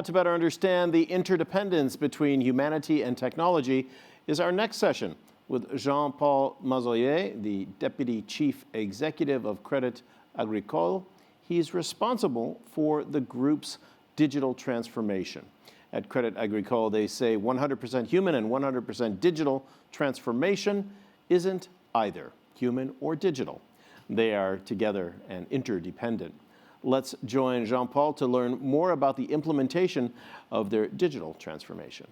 How to better understand the interdependence between humanity and technology is our next session with Jean-Paul Mazoyer, the Deputy Chief Executive of Credit Agricole. He's responsible for the group's digital transformation. At Credit Agricole, they say 100% human and 100% digital transformation isn't either human or digital. They are together and interdependent. Let's join Jean-Paul to learn more about the implementation of their digital transformation.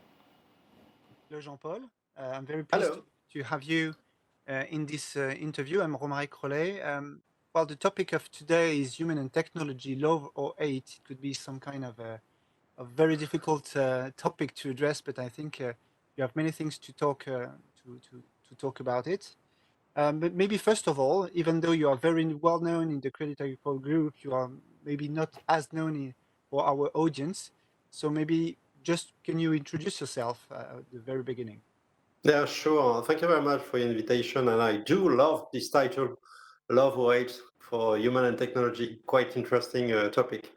Hello, Jean-Paul. I'm very pleased to have you in this interview. I'm Romaric Rollet. Well, the topic of today is human and technology, love or hate. It could be some kind of a very difficult topic to address, but I think you have many things to talk about it. But maybe first of all, even though you are very well known in the Credit Agricole Group, you are maybe not as known for our audience. So maybe just can you introduce yourself at the very beginning? Yeah, sure. Thank you very much for the invitation. And I do love this title, Love or Hate for Human and Technology. Quite interesting topic.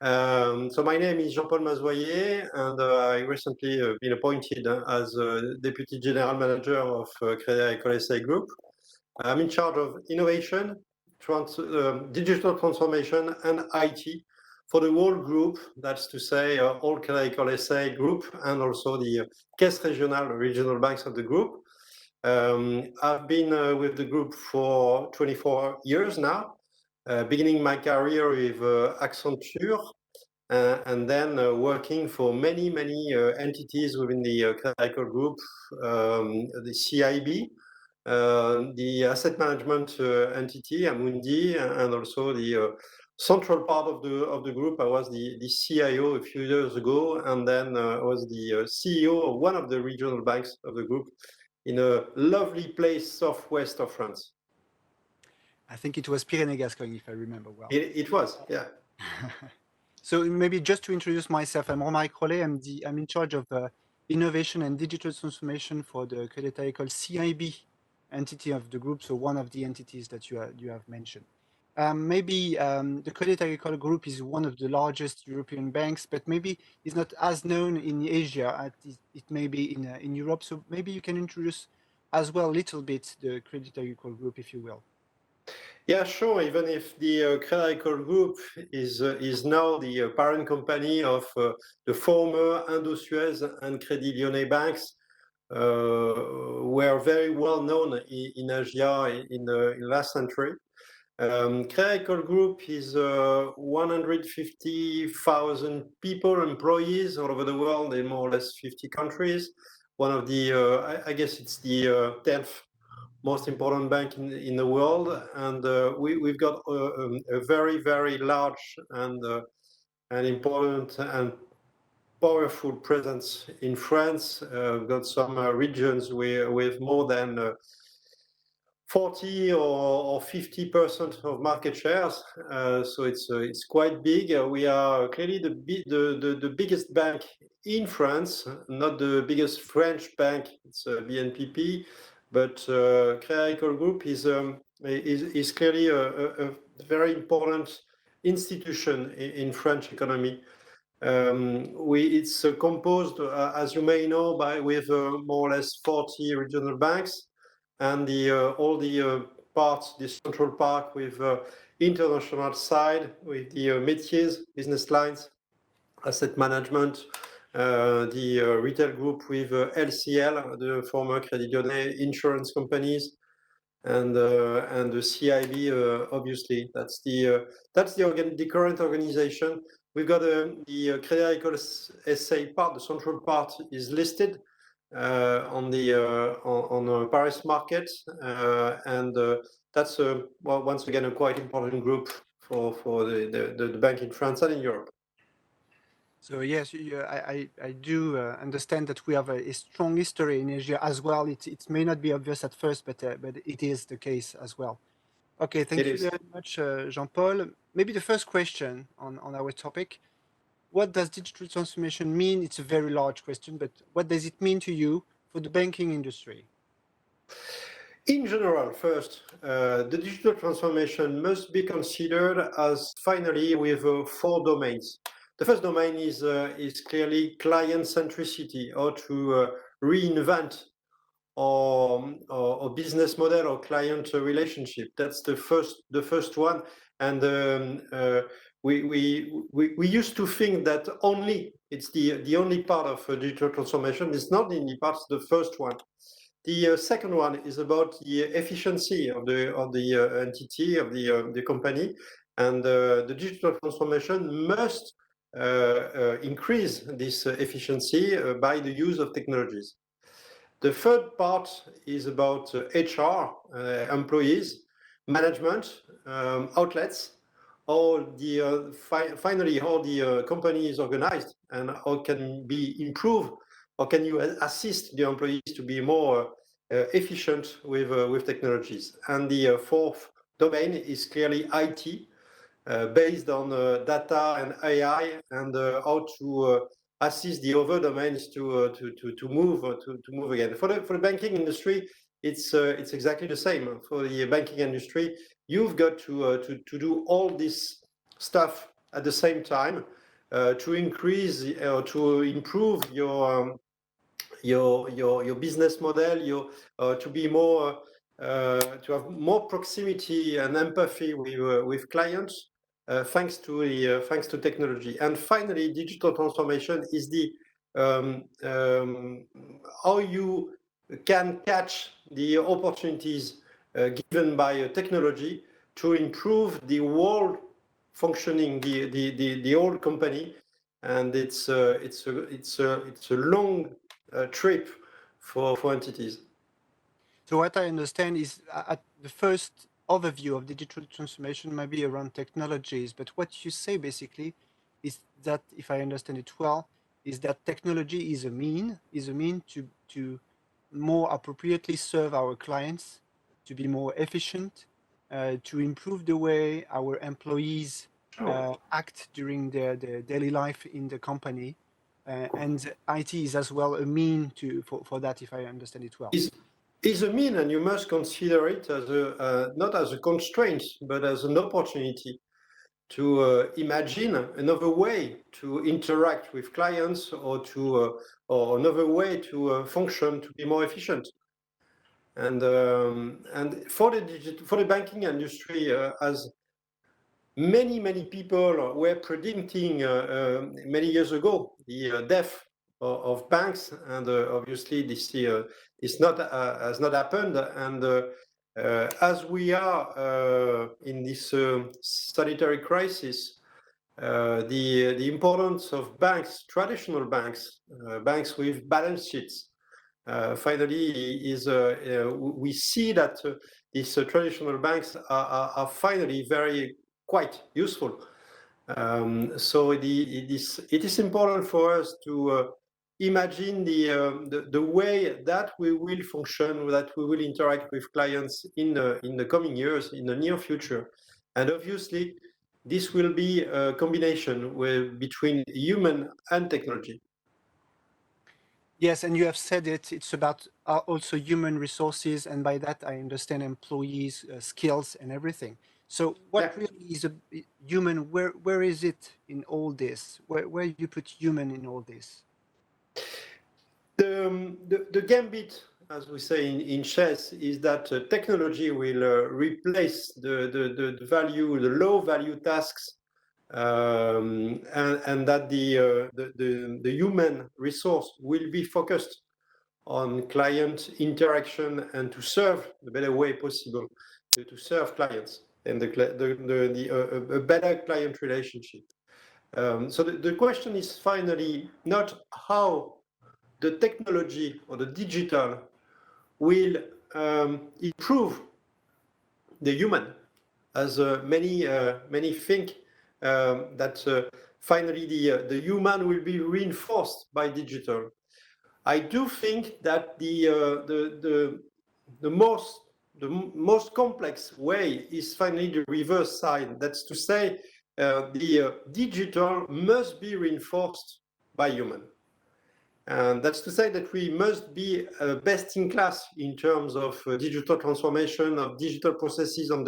So my name is Jean-Paul Mazoyer, and I recently been appointed as Deputy General Manager of Credit Agricole SA Group. I'm in charge of innovation, digital transformation, and IT for the whole group. That's to say, all Credit Agricole SA Group and also the Caisse Régionale, regional banks of the group. I've been with the group for 24 years now, beginning my career with Accenture, and then working for many entities within the Credit Agricole Group, the CIB, the asset management entity, Amundi, and also the central part of the group. I was the CIO a few years ago, and then I was the CEO of one of the regional banks of the group in a lovely place southwest of France. I think it was Pyrénées-Gascogne, if I remember well. It was, yeah. So maybe just to introduce myself, I'm Romaric Rollet. I'm in charge of innovation and digital transformation for the Credit Agricole CIB entity of the group, so one of the entities that you have mentioned. The Credit Agricole Group is one of the largest European banks, but maybe it's not as known in Asia as it may be in Europe. So maybe you can introduce as well a little bit the Credit Agricole Group, if you will. Yeah, sure. Even if the Credit Agricole Group is now the parent company of the former Indosuez and Crédit Lyonnais banks, were very well known in Asia in last century. Credit Agricole Group is 150,000 people, employees all over the world in more or less 50 countries. One of the, I guess it's the 10th most important bank in the world, and we've got a very large and important and powerful presence in France. We've got some regions with more than 40 or 50% of market shares, so it's quite big. We are clearly the biggest bank in France, not the biggest French bank. It's BNPP. But Credit Agricole Group is clearly a very important institution in French economy. It's composed, as you may know, with more or less 40 regional banks, and all the parts, the central part with international side, with the métiers, business lines, asset management, the retail group with LCL, the former Crédit Lyonnais insurance companies, and the CIB, obviously. That's the current organization. We've got the Crédit Agricole SA part, the central part is listed on the Paris market, and that's well, once again a quite important group for the bank in France and in Europe. So yes, I do understand that we have a strong history in Asia as well. It may not be obvious at first, but it is the case as well. Okay, thank you very much, Jean-Paul. Maybe the first question on our topic: what does digital transformation mean? It's a very large question, but what does it mean to you for the banking industry? In general, first, the digital transformation must be considered as finally with 4 domains. The first domain is clearly client centricity, or to reinvent or business model or client relationship. That's the first one. And we used to think that it's the only part of digital transformation. It's not the only part. It's the first one. The second one is about the efficiency of the entity of the company, and the digital transformation must increase this efficiency by the use of technologies. The third part is about HR, employees, management, outlets, finally how the company is organized and how can be improved, or can you assist the employees to be more efficient with technologies. And the fourth domain is clearly IT, based on data and AI, and how to assist the other domains to move again. For the banking industry, it's exactly the same. For the banking industry, you've got to do all this stuff at the same time to increase or to improve your business model, to be more to have more proximity and empathy with clients, thanks to technology. And finally, digital transformation is the how you can catch the opportunities given by technology to improve the whole functioning, the whole company. And it's a long trip for entities. So what I understand is at the first overview of digital transformation might be around technologies, but what you say basically is that, if I understand it well, is that technology is a mean to more appropriately serve our clients, to be more efficient, to improve the way our employees act during their daily life in the company. And IT is as well a mean for that, if I understand it well. Is a mean, and you must consider it as not as a constraint, but as an opportunity to imagine another way to interact with clients, or another way to function, to be more efficient. And for the banking industry, as many people were predicting many years ago, the death of banks, and obviously this has not happened. And as we are in this sanitary crisis, the importance of banks, traditional banks, banks with balance sheets, finally is we see that these traditional banks are finally quite useful. So it is important for us to imagine the way that we will function, that we will interact with clients in the coming years, in the near future. And obviously, this will be a combination between human and technology. Yes, and you have said it. It's about also human resources, and by that I understand employees, skills, and everything. So, what really is a human? Where is it in all this? Where you put human in all this? The gambit, as we say in chess, is that technology will replace the low value tasks, and that the human resource will be focused on client interaction and to serve the better way possible to serve clients and a better client relationship. So the question is finally not how the technology or the digital will improve the human, as many think that finally the human will be reinforced by digital. I do think that the most complex way is finally the reverse side. That's to say, the digital must be reinforced by human. And that's to say that we must be best in class in terms of digital transformation, of digital processes, on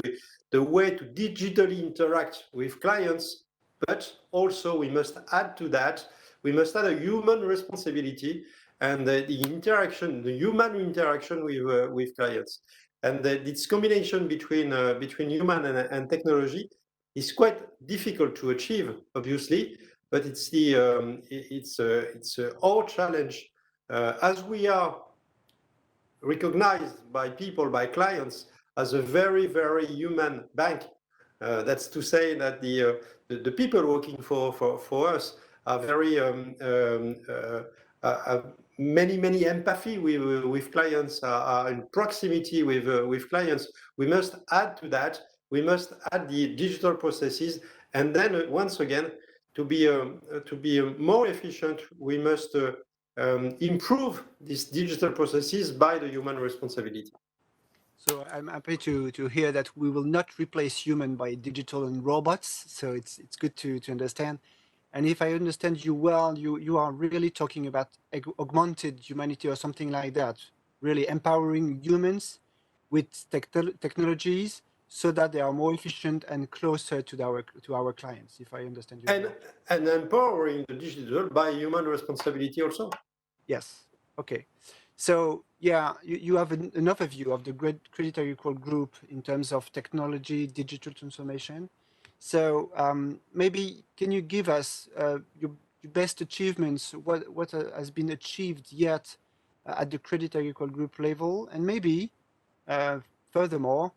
the way to digitally interact with clients, but also we must add to that, we must add a human responsibility and the interaction, the human interaction with clients. And this combination between human and technology is quite difficult to achieve, obviously, but it's our challenge as we are recognized by people, by clients, as a very, very human bank. That's to say that the people working for us are very many empathy with clients, are in proximity with clients. We must add to that. We must add the digital processes, and then once again, to be more efficient, we must improve these digital processes by the human responsibility. So I'm happy to hear that we will not replace human by digital and robots. So it's good to understand. And if I understand you well, you are really talking about augmented humanity or something like that, really empowering humans with technologies so that they are more efficient and closer to our clients, if I understand you well. And empowering the digital by human responsibility also. Yes. Okay. So yeah, you have an overview of the Credit Agricole Group in terms of technology, digital transformation. So maybe can you give us your best achievements? What has been achieved yet at the Credit Agricole Group level, and maybe furthermore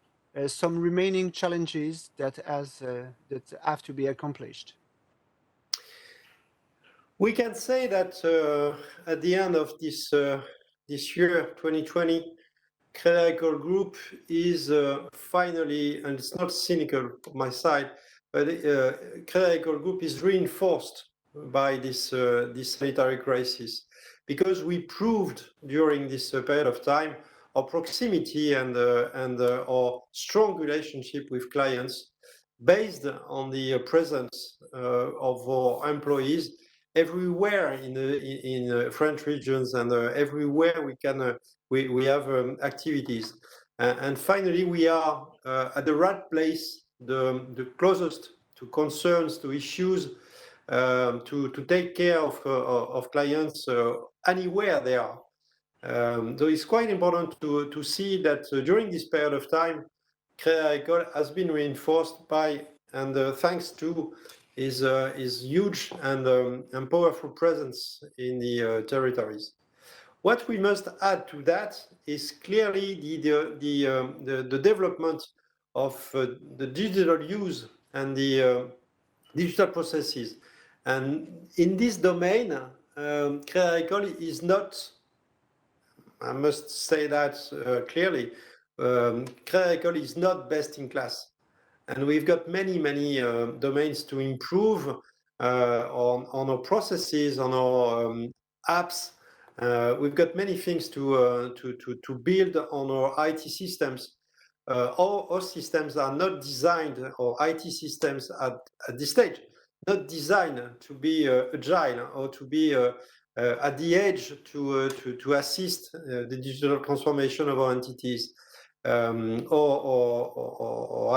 some remaining challenges that have to be accomplished. We can say that at the end of this year, 2020, Credit Agricole Group is finally, and it's not cynical on my side, but Credit Agricole Group is reinforced by this sanitary crisis, because we proved during this period of time our proximity and our strong relationship with clients based on the presence of our employees everywhere in the French regions, and everywhere we have activities. And finally, we are at the right place, the closest to concerns, to issues, to take care of clients anywhere they are. So it's quite important to see that during this period of time, Crédit Agricole has been reinforced by, and thanks to his huge and powerful presence in the territories. What we must add to that is clearly the development of the digital use and the digital processes. And in this domain, Crédit Agricole is not, I must say that clearly, Crédit Agricole is not best in class. And we've got many domains to improve on our processes, on our apps. We've got many things to build on our IT systems. Our systems are not designed, or IT systems at this stage, not designed to be agile or to be at the edge to assist the digital transformation of our entities. Or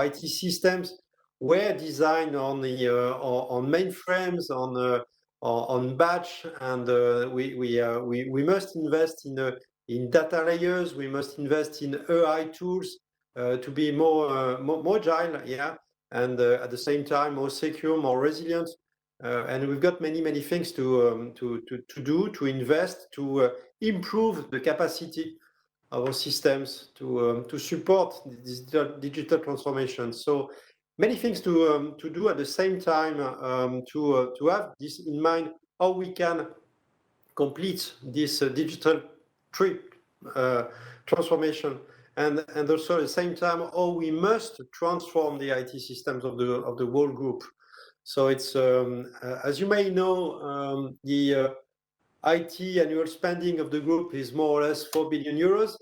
IT systems were designed on mainframes, on batch, and we must invest in data layers. We must invest in AI tools to be more agile, yeah, and at the same time more secure, more resilient. And we've got many things to do, to invest, to improve the capacity of our systems to support this digital transformation. So many things to do at the same time, to have this in mind, how we can complete this digital transformation, and also at the same time how we must transform the IT systems of the whole group. So it's as you may know, the IT annual spending of the group is more or less 4 billion euros.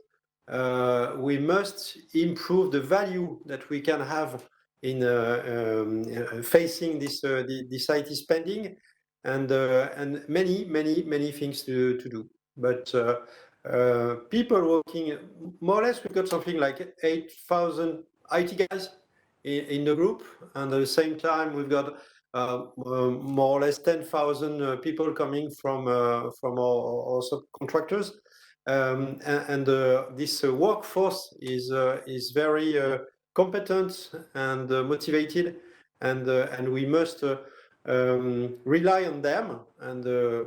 We must improve the value that we can have in facing this IT spending, and many things to do. But people working, more or less, we've got something like 8,000 IT guys in the group, and at the same time we've got more or less 10,000 people coming from our subcontractors, and this workforce is very competent and motivated, and we must rely on them, and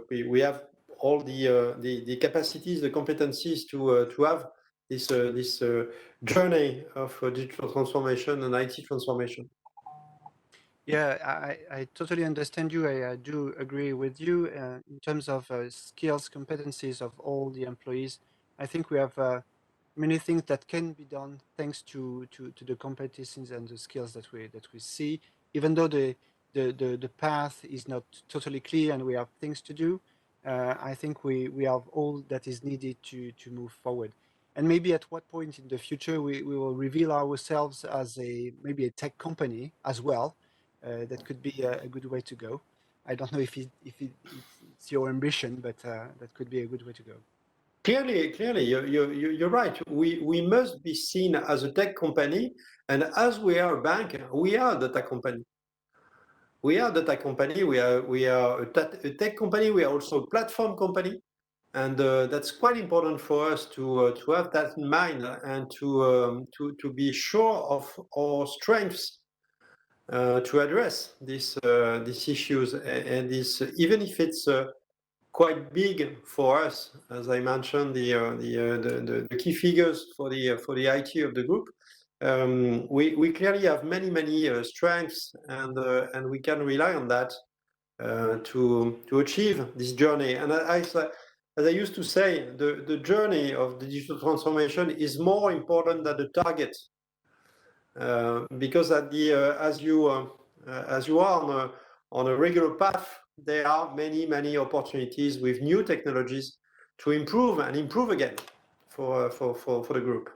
we have all the capacities, the competencies to have this journey of digital transformation and IT transformation. Yeah, I totally understand you. I do agree with you in terms of skills, competencies of all the employees. I think we have many things that can be done thanks to the competencies and the skills that we see. Even though the path is not totally clear and we have things to do, I think we have all that is needed to move forward. And maybe at what point in the future we will reveal ourselves as maybe a tech company as well. That could be a good way to go. I don't know if it's your ambition, but that could be a good way to go. Clearly, you're right. We must be seen as a tech company, and as we are a bank, we are the tech company. We are the tech company. We are a tech company. We are also a platform company, and that's quite important for us to have that in mind and to be sure of our strengths to address these issues, and this, even if it's quite big for us, as I mentioned, the key figures for the IT of the group. We clearly have many strengths, and we can rely on that to achieve this journey. And as I used to say, the journey of the digital transformation is more important than the target. Because as you are on a regular path, there are many opportunities with new technologies to improve and improve again for the group.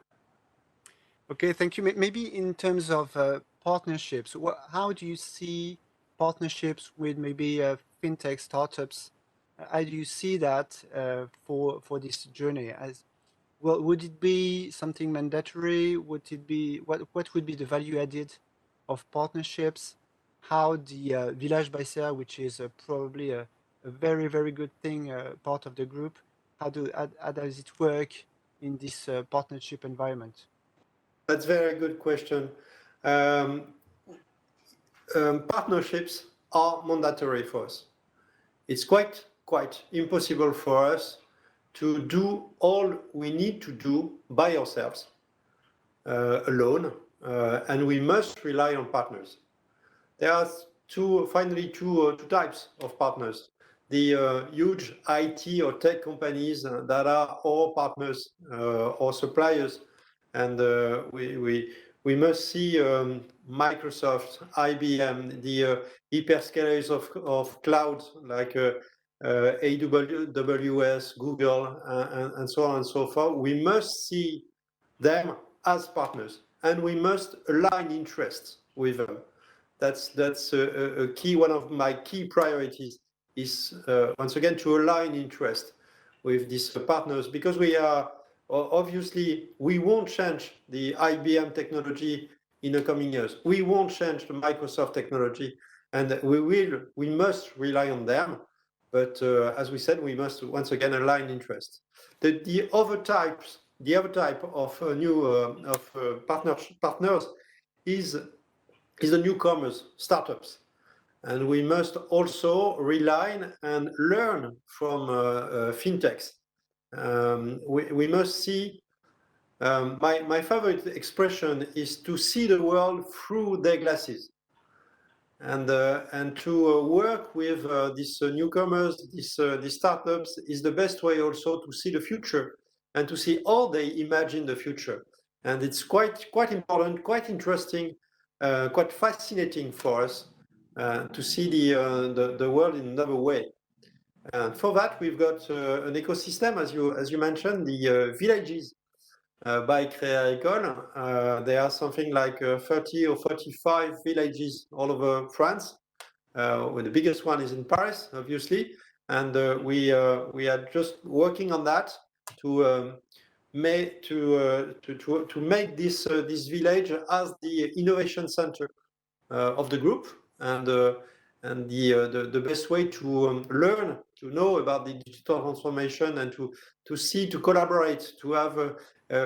Okay, thank you. Maybe in terms of partnerships, how do you see partnerships with maybe fintech startups? How do you see that for this journey? As well, would it be something mandatory? Would it be what would be the value added of partnerships? How the Village Baissa, which is probably a very good thing, part of the group, how does it work in this partnership environment? That's a very good question. Partnerships are mandatory for us. It's quite impossible for us to do all we need to do by ourselves, alone, and we must rely on partners. There are two types of partners. The huge IT or tech companies that are all partners or suppliers, and we must see Microsoft, IBM, the hyperscalers of cloud like AWS, Google, and so on and so forth. We must see them as partners, and we must align interests with them. That's a key. One of my key priorities is once again to align interest with these partners, because we are obviously we won't change the IBM technology in the coming years. We won't change the Microsoft technology, and we must rely on them. But as we said, we must once again align interests. The other type of partners is the newcomers, startups. And we must also rely and learn from fintechs. We must see, my favorite expression is to see the world through their glasses. And to work with these newcomers, these startups, is the best way also to see the future and to see how they imagine the future. And it's quite important, quite interesting, quite fascinating for us to see the world in another way. And for that, we've got an ecosystem, as you mentioned, the villages by Crédit Agricole. There are something like 30 or 45 villages all over France. Well, the biggest one is in Paris, obviously, and we are just working on that to make this village as the innovation center of the group, and and the best way to learn, to know about the digital transformation, and to see, to collaborate, to have a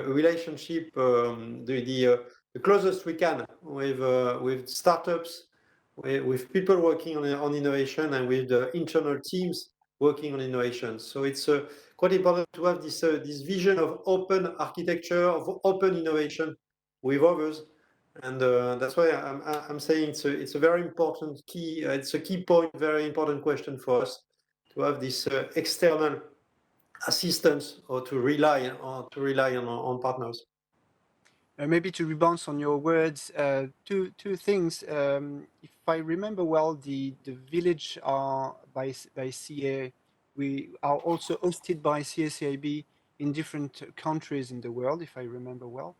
relationship, the closest we can with startups, with people working on innovation, and with the internal teams working on innovation. So it's quite important to have this vision of open architecture, of open innovation with others. And that's why I'm saying it's a very important key. It's a key point, very important question for us to have this external assistance, or to rely on partners. Maybe to rebound on your words, two things. If I remember well, the village are by CA. We are also hosted by CACIB in different countries in the world, if I remember well.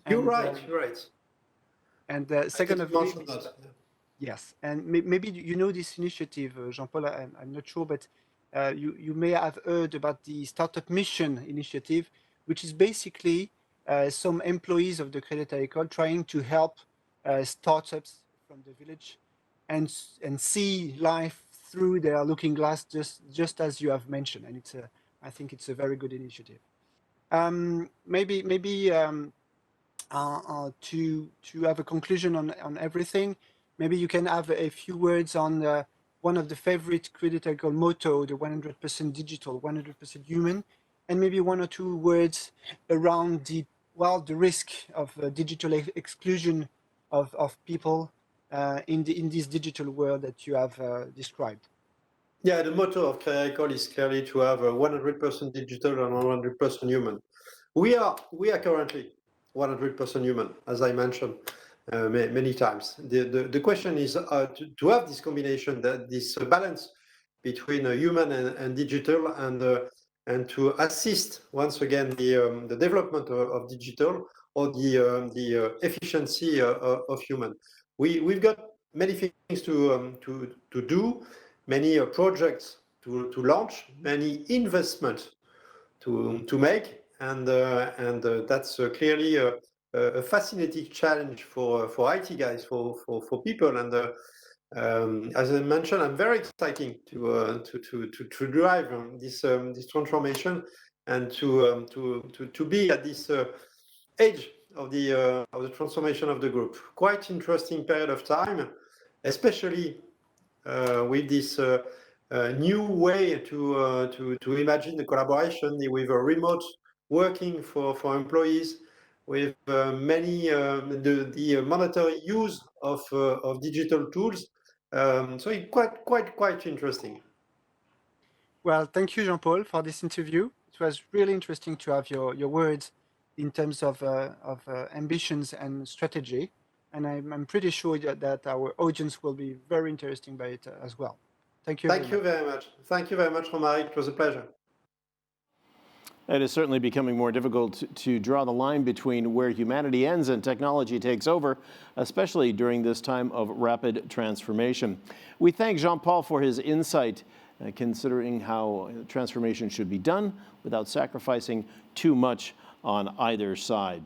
You're And right. You're right. and I second didn't of mention this, that. yes, and maybe you know this initiative, Jean-Paul. I'm not sure, but you may have heard about the Startup Mission initiative, which is basically some employees of the Credit Agricole trying to help startups from the village and see life through their looking glass, just as you have mentioned. And I think it's a very good initiative. Maybe to have a conclusion on everything, maybe you can have a few words on one of the favorite Credit Agricole motto, the 100% digital, 100% human, and maybe one or two words around the risk of digital exclusion of people in this digital world that you have described. Yeah, the motto of Crédit Agricole is clearly to have a 100% digital and 100% human. We are currently 100% human, as I mentioned many times. The question is to have this combination, this balance between human and digital, and to assist once again the development of digital, or the efficiency of human. We've got many things to do, many projects to launch, many investments to make, and that's clearly a fascinating challenge for IT guys, for people. And as I mentioned, I'm very excited to drive this transformation, and to be at this edge of the transformation of the group. Quite interesting period of time, especially with this new way to imagine the collaboration with a remote working for employees, with many the monetary use of digital tools. So it's quite interesting. Well, thank you, Jean-Paul, for this interview. It was really interesting to have your words in terms of ambitions and strategy. And I'm pretty sure that our audience will be very interested by it as well. Thank you very much. Thank you very much, Romaric. It was a pleasure. It is certainly becoming more difficult to draw the line between where humanity ends and technology takes over, especially during this time of rapid transformation. We thank Jean-Paul for his insight, considering how transformation should be done without sacrificing too much on either side.